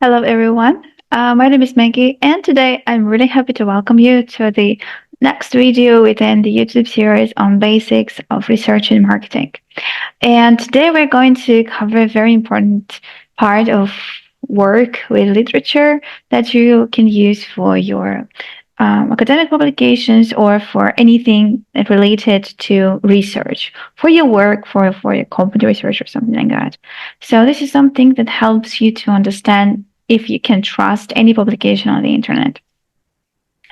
Hello, everyone. My name is Megi, and today I'm really happy to welcome you to the next video within the YouTube series on basics of research and marketing. And today we're going to cover a very important part of work with literature that you can use for your academic publications or for anything related to research for your work, for your company research or something like that. So this is something that helps you to understand if you can trust any publication on the internet.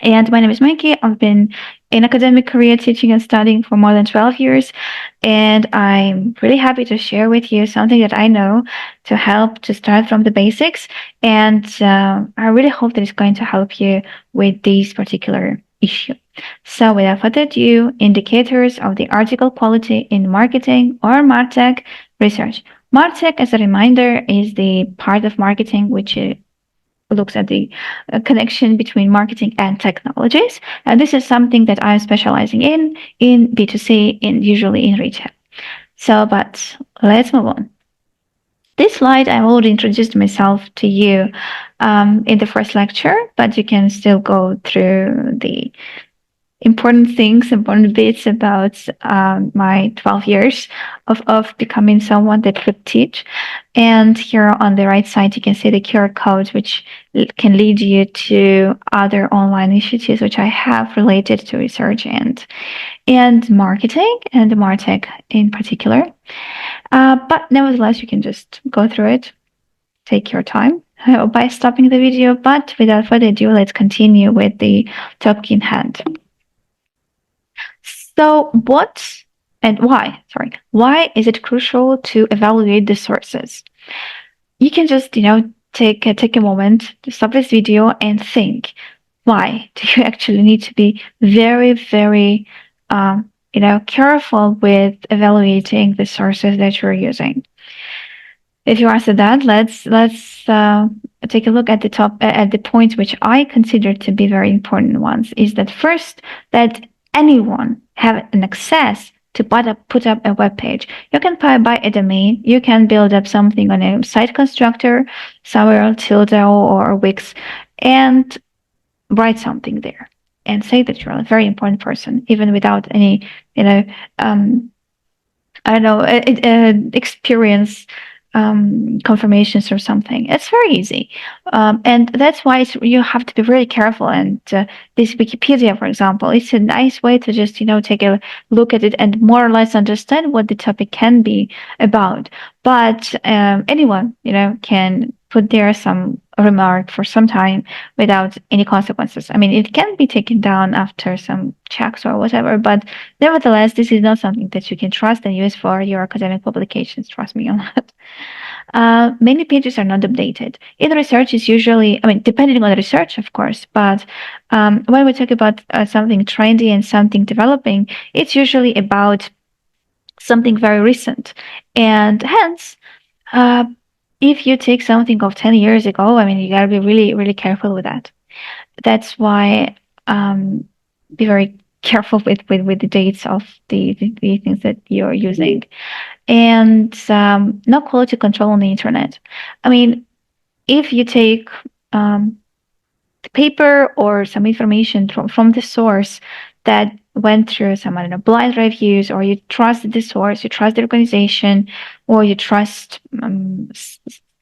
And my name is Megi. I've been in academic career teaching and studying for more than 12 years. And I'm really happy to share with you something that I know to help to start from the basics. And I really hope that it's going to help you with this particular issue. So without further ado, indicators of the article quality in marketing or MarTech research. MarTech, as a reminder, is the part of marketing which looks at the connection between marketing and technologies. And this is something that I'm specializing in B2C, usually in retail. So, but let's move on. This slide, I already introduced myself to you in the first lecture, but you can still go through the important things, important bits about my 12 years of becoming someone that could teach. And here on the right side, you can see the QR code, which can lead you to other online initiatives which I have related to research and marketing and MarTech in particular. But nevertheless, you can just go through it, take your time by stopping the video. But without further ado, let's continue with the topic in hand. So what and why, why is it crucial to evaluate the sources? You can just, take a moment to stop this video and think, why do you actually need to be very, very, careful with evaluating the sources that you're using? If you answer that, let's take a look at the points which I consider to be very important ones. Is that first, that anyone have an access to put up a web page. You can buy a domain. You can build up something on a site constructor, somewhere Tilde or Wix, and write something there and say that you're a very important person, even without any, experience confirmations or something. It's very easy. And that's why you have to be very careful. And this Wikipedia, for example, it's a nice way to just, take a look at it and more or less understand what the topic can be about. But anyone, can put there some remark for some time without any consequences. I mean, it can be taken down after some checks or whatever, but nevertheless, this is not something that you can trust and use for your academic publications. Trust me on that. Many pages are not updated. In research, it's usually, depending on the research, of course, but when we talk about something trendy and something developing, it's usually about something very recent. And hence, if you take something of 10 years ago, you gotta be really, really careful with that. That's why be very careful with the dates of the things that you're using. And no quality control on the internet. If you take the paper or some information from the source that went through some, blind reviews, or you trust the source, you trust the organization, or you trust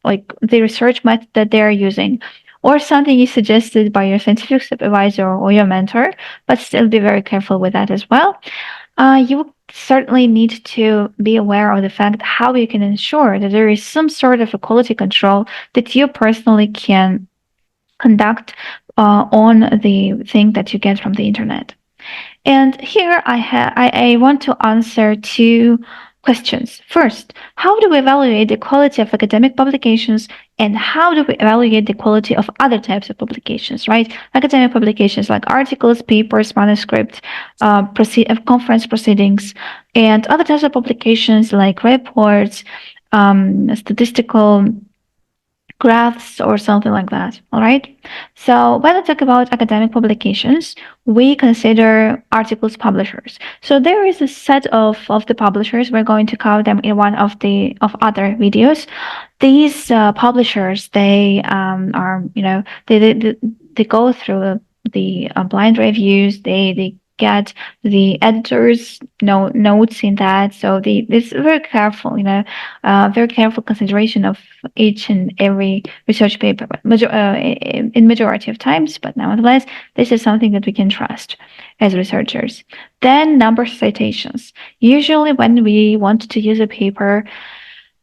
like the research method that they're using, or something is suggested by your scientific supervisor or your mentor, but still be very careful with that as well. You certainly need to be aware of the fact how you can ensure that there is some sort of a quality control that you personally can conduct on the thing that you get from the internet. And here I want to answer two questions. First, how do we evaluate the quality of academic publications, and how do we evaluate the quality of other types of publications, right? Academic publications like articles, papers, manuscripts, conference proceedings, and other types of publications like reports, statistical graphs or something like that. All right. So when I talk about academic publications, we consider articles publishers. So there is a set of the publishers. We're going to cover them in one of the of other videos. These publishers, they are, they go through the blind reviews. They get the editors notes in that. So it's very careful, very careful consideration of each and every research paper, in majority of times. But nevertheless, this is something that we can trust as researchers. Then number citations. Usually, when we want to use a paper,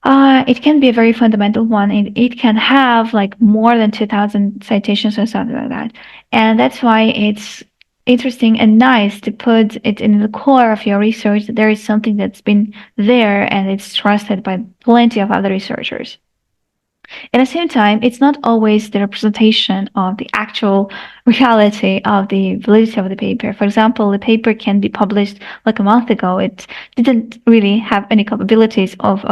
it can be a very fundamental one. It can have like more than 2,000 citations or something like that. And that's why it's interesting and nice to put it in the core of your research. There is something that's been there and it's trusted by plenty of other researchers. At the same time, it's not always the representation of the actual reality of the validity of the paper. For example, the paper can be published like a month ago. It didn't really have any capabilities of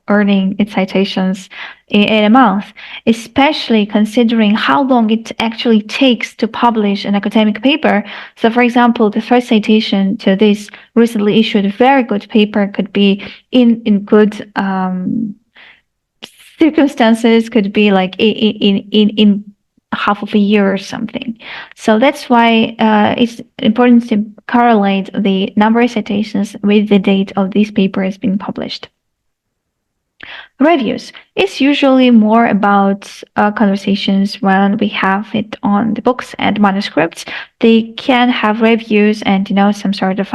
earning its citations in a month, especially considering how long it actually takes to publish an academic paper. So, for example, the first citation to this recently issued very good paper could be in good circumstances, could be like in half of a year or something. So that's why it's important to correlate the number of citations with the date of this paper has been published. Reviews. It's usually more about conversations when we have it on the books and manuscripts. They can have reviews and some sort of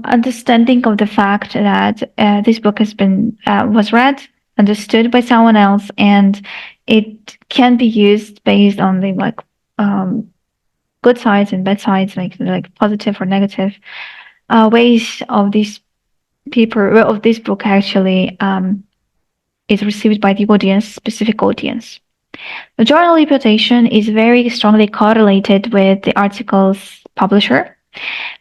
understanding of the fact that this book has been was read, understood by someone else, and it can be used based on the good sides and bad sides, like positive or negative ways of this paper of this book actually is received by the audience, specific audience. The journal reputation is very strongly correlated with the article's publisher.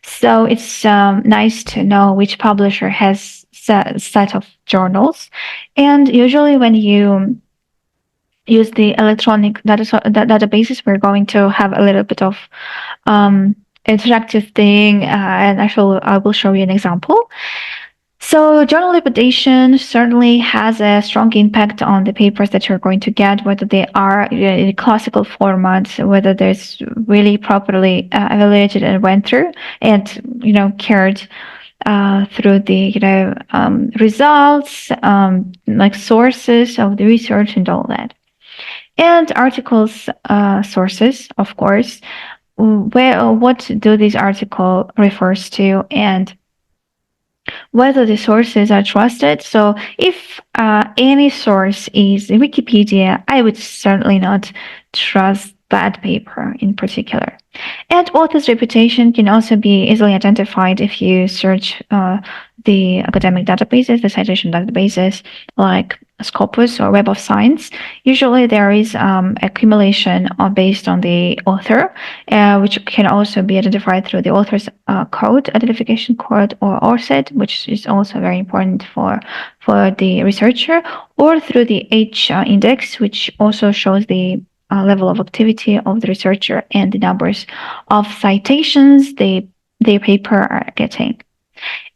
So it's nice to know which publisher has a set of journals. And usually when you use the electronic databases, we're going to have a little bit of interactive thing. And actually, I will show you an example. So journal reputation certainly has a strong impact on the papers that you're going to get, whether they are in classical formats, whether there's really properly evaluated and went through and, cared through the, results, like sources of the research and all that. And articles, sources, of course, what do these articles refers to and whether the sources are trusted. So if any source is Wikipedia, I would certainly not trust that paper in particular. And author's reputation can also be easily identified if you search the academic databases, the citation databases like Scopus or Web of Science. Usually there is accumulation based on the author, which can also be identified through the author's code, identification code, or ORCID, which is also very important for the researcher, or through the H index, which also shows the level of activity of the researcher and the numbers of citations their paper are getting.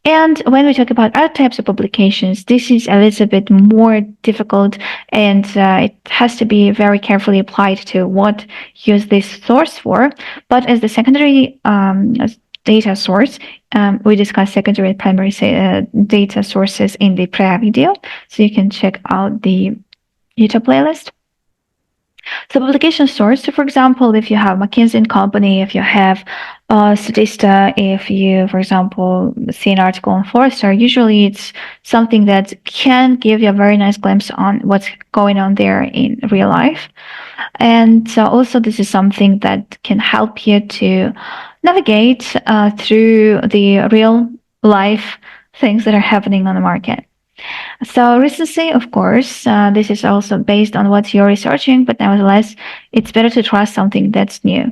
And when we talk about other types of publications, this is a little bit more difficult, and it has to be very carefully applied to what use this source for. But as the secondary data source, we discussed secondary and primary data sources in the prior video, so you can check out the YouTube playlist. So publication source, so for example, if you have McKinsey & Company, if you have Statista, if you, for example, see an article on Forrester, usually it's something that can give you a very nice glimpse on what's going on there in real life. And also this is something that can help you to navigate through the real life things that are happening on the market. So recency, of course, this is also based on what you're researching, but nevertheless, it's better to trust something that's new.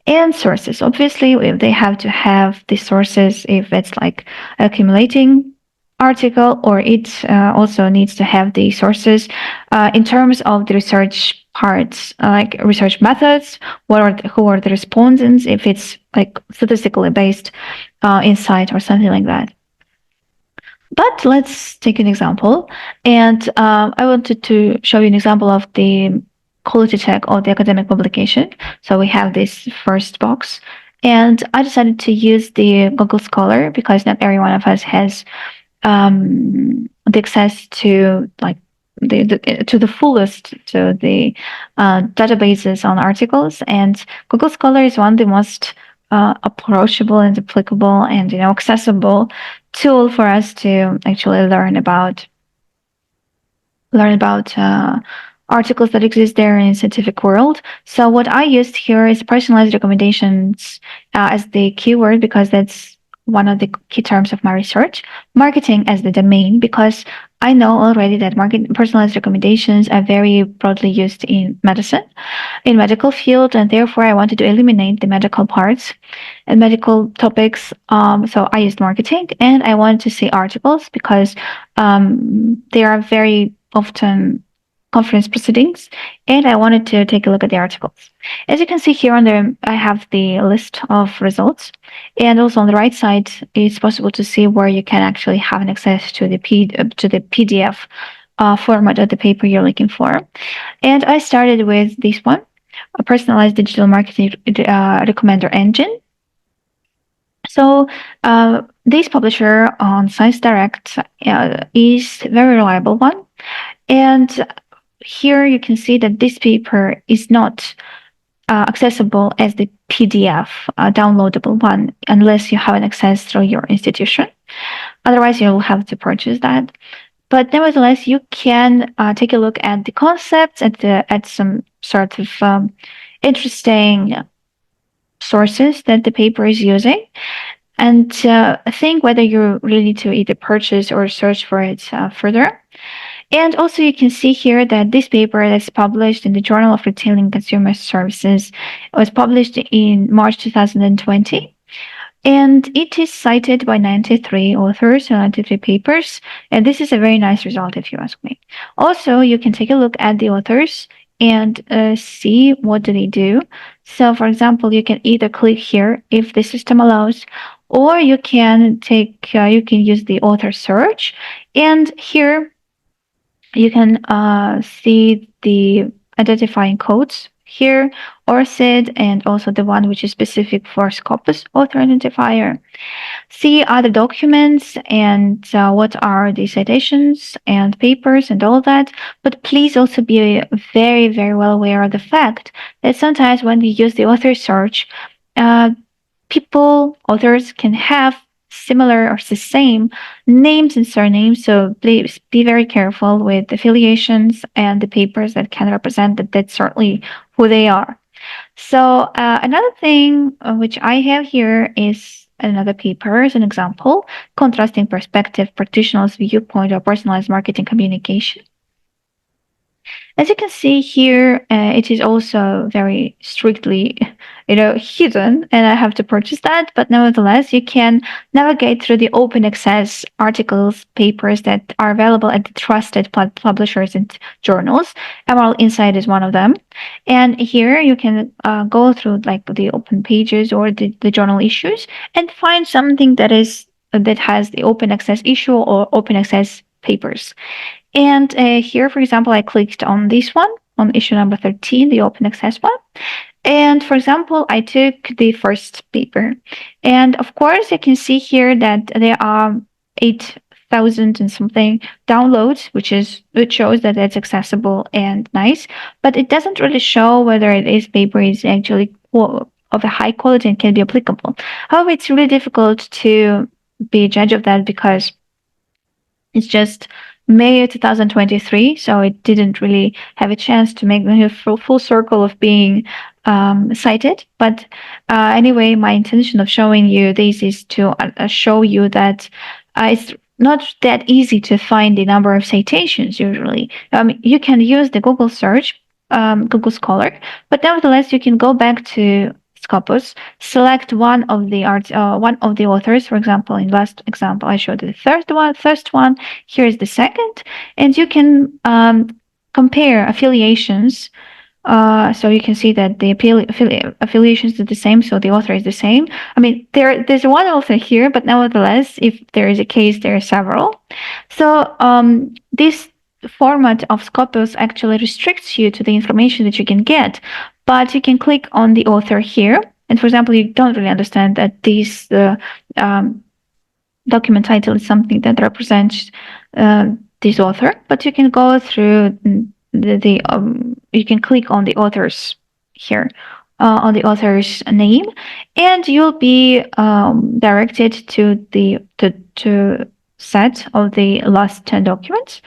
And sources, obviously, if they have to have the sources, if it's like accumulating article, or it also needs to have the sources in terms of the research parts, like research methods, who are the respondents, if it's like statistically based insight or something like that. But let's take an example. And I wanted to show you an example of the quality check of the academic publication. So we have this first box. And I decided to use the Google Scholar because not every one of us has the access to like to the fullest to the databases on articles, and Google Scholar is one of the most approachable and applicable and accessible tool for us to actually learn about articles that exist there in the scientific world. So what I used here is personalized recommendations as the keyword, because that's one of the key terms of my research. Marketing as the domain, because I know already that personalized recommendations are very broadly used in medicine, in medical field, and therefore I wanted to eliminate the medical parts and medical topics. So I used marketing, and I wanted to see articles because they are very often conference proceedings, and I wanted to take a look at the articles. As you can see here on there, I have the list of results, and also on the right side, it's possible to see where you can actually have an access to the PDF format of the paper you're looking for. And I started with this one, a personalized digital marketing recommender engine. So this publisher on Science Direct is a very reliable one. And here you can see that this paper is not accessible as the PDF, downloadable one, unless you have an access through your institution. Otherwise, you'll have to purchase that. But nevertheless, you can take a look at the concepts, at some sort of interesting sources that the paper is using, and think whether you really need to either purchase or search for it further. And also you can see here that this paper that's published in the Journal of Retail and Consumer Services was published in March 2020. And it is cited by 93 authors and 93 papers. And this is a very nice result, if you ask me. Also, you can take a look at the authors and see what do they do. So, for example, you can either click here if the system allows, or you can use the author search. And here you can see the identifying codes here, ORCID, and also the one which is specific for Scopus author identifier. See other documents and what are the citations and papers and all that. But please also be very, very well aware of the fact that sometimes when you use the author search, authors can have similar or the same names and surnames. So please be very careful with affiliations and the papers that can represent that that's certainly who they are. So another thing which I have here is another paper as an example, contrasting perspective, practitioner's viewpoint of personalized marketing communication. As you can see here, it is also very strictly, hidden, and I have to purchase that. But nevertheless, you can navigate through the open access articles, papers that are available at the trusted publishers and journals. Emerald Insight is one of them. And here you can go through like the open pages or the journal issues and find something that has the open access issue or open access papers. And here, for example, I clicked on this one, on issue number 13, the open access one. And for example, I took the first paper. And of course, you can see here that there are 8,000 and something downloads, which shows that it's accessible and nice. But it doesn't really show whether this paper is actually of a high quality and can be applicable. However, it's really difficult to be a judge of that because it's just May 2023, so it didn't really have a chance to make the full circle of being cited. But anyway, my intention of showing you this is to show you that it's not that easy to find the number of citations usually. You can use the Google search, Google Scholar, but nevertheless, you can go back to Scopus, select one of the authors. For example, in last example, I showed the first one. Here is the second, and you can compare affiliations. So you can see that the affiliations are the same, so the author is the same. I mean, there's one author here, but nevertheless, if there is a case, there are several. So this format of Scopus actually restricts you to the information that you can get, but you can click on the author here. And for example, you don't really understand that this document title is something that represents this author, but you can go through you can click on the authors here, on the author's name, and you'll be directed to the to set of the last 10 documents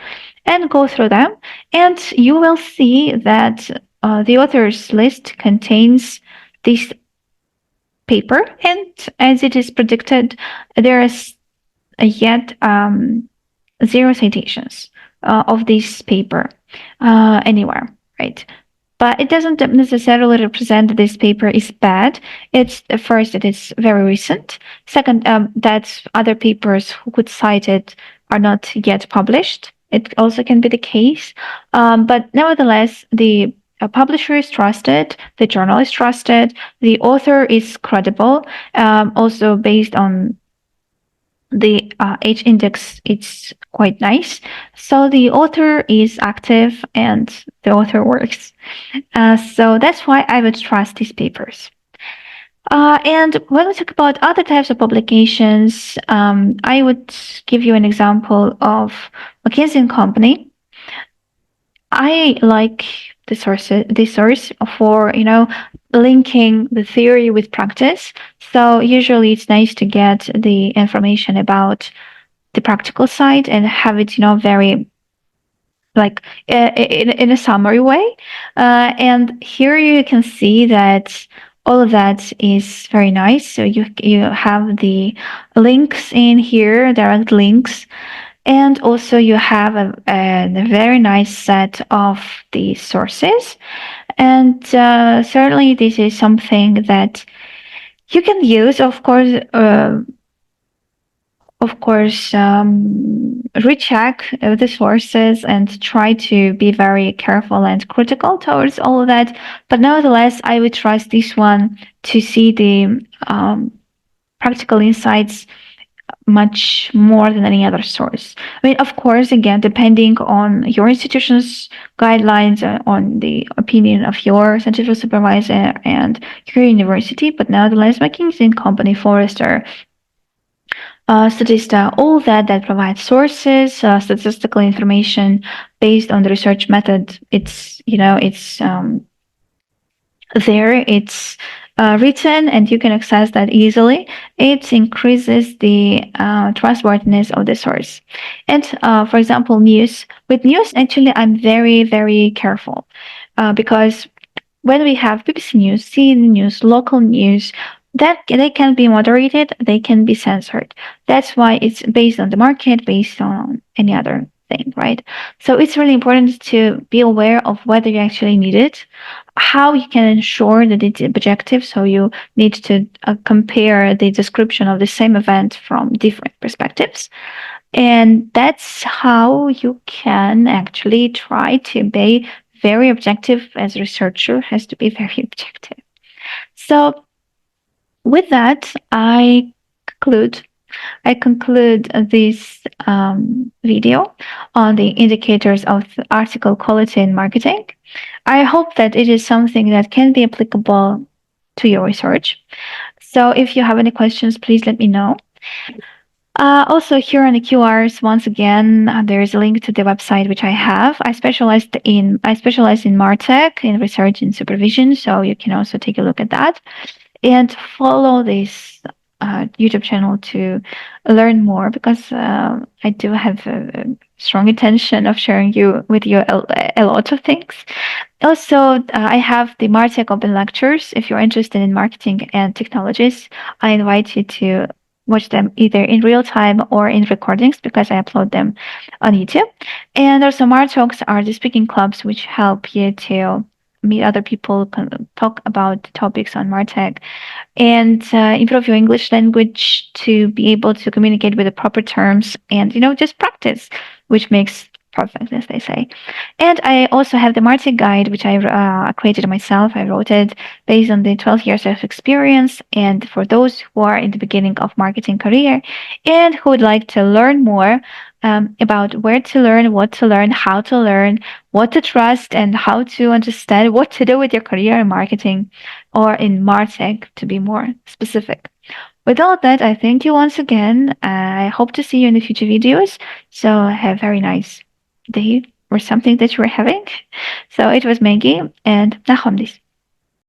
and go through them, and you will see that the authors list contains this paper, and as it is predicted, there is yet 0 citations of this paper anywhere, right? But it doesn't necessarily represent that this paper is bad. It's first, it is very recent. Second, that other papers who could cite it are not yet published. It also can be the case. But nevertheless, the publisher is trusted, the journal is trusted, the author is credible, also based on the H index, it's quite nice. So the author is active and the author works. So that's why I would trust these papers. And when we talk about other types of publications, I would give you an example of McKinsey & Company. I like the source for, linking the theory with practice. So usually it's nice to get the information about the practical side and have it, very like in a summary way. And here you can see that all of that is very nice. So you have the links in here, direct links. And also you have a very nice set of the sources. And certainly this is something that you can use, recheck the sources and try to be very careful and critical towards all of that. But nevertheless, I would trust this one to see the practical insights much more than any other source. I mean, of course, again, depending on your institution's guidelines, on the opinion of your scientific supervisor and your university, but nevertheless, McKinsey & Company, Forrester, Statista, all that provides sources, statistical information based on the research method. It's there. It's written, and you can access that easily. It increases the trustworthiness of the source. And for example, news. With news, actually, I'm very, very careful because when we have BBC News, CNN News, local news, that they can be moderated, they can be censored. That's why it's based on the market, based on any other thing, right? So it's really important to be aware of whether you actually need it, how you can ensure that it's objective. So you need to compare the description of the same event from different perspectives. And that's how you can actually try to be very objective. As a researcher, has to be very objective. So with that, I conclude this video on the indicators of article quality in marketing. I hope that it is something that can be applicable to your research. So if you have any questions, please let me know. Also, here on the QRs, once again, there is a link to the website which I have. I specialize in MarTech, in research and supervision, so you can also take a look at that and follow this YouTube channel to learn more, because I do have a strong intention of sharing with you a lot of things. Also, I have the MarTech Open Lectures. If you're interested in marketing and technologies, I invite you to watch them either in real time or in recordings, because I upload them on YouTube. And also MarTalks are the speaking clubs which help you to meet other people, talk about topics on MarTech, and improve your English language to be able to communicate with the proper terms, and just practice, which makes perfect, as they say. And I also have the MarTech guide, which I created myself. I wrote it based on the 12 years of experience, and for those who are in the beginning of marketing career and who would like to learn more about where to learn, what to learn, how to learn, what to trust, and how to understand what to do with your career in marketing or in MarTech, to be more specific. With all that, I thank you once again. I hope to see you in the future videos. So have a very nice day or something that you are having. So it was Maggie and nachom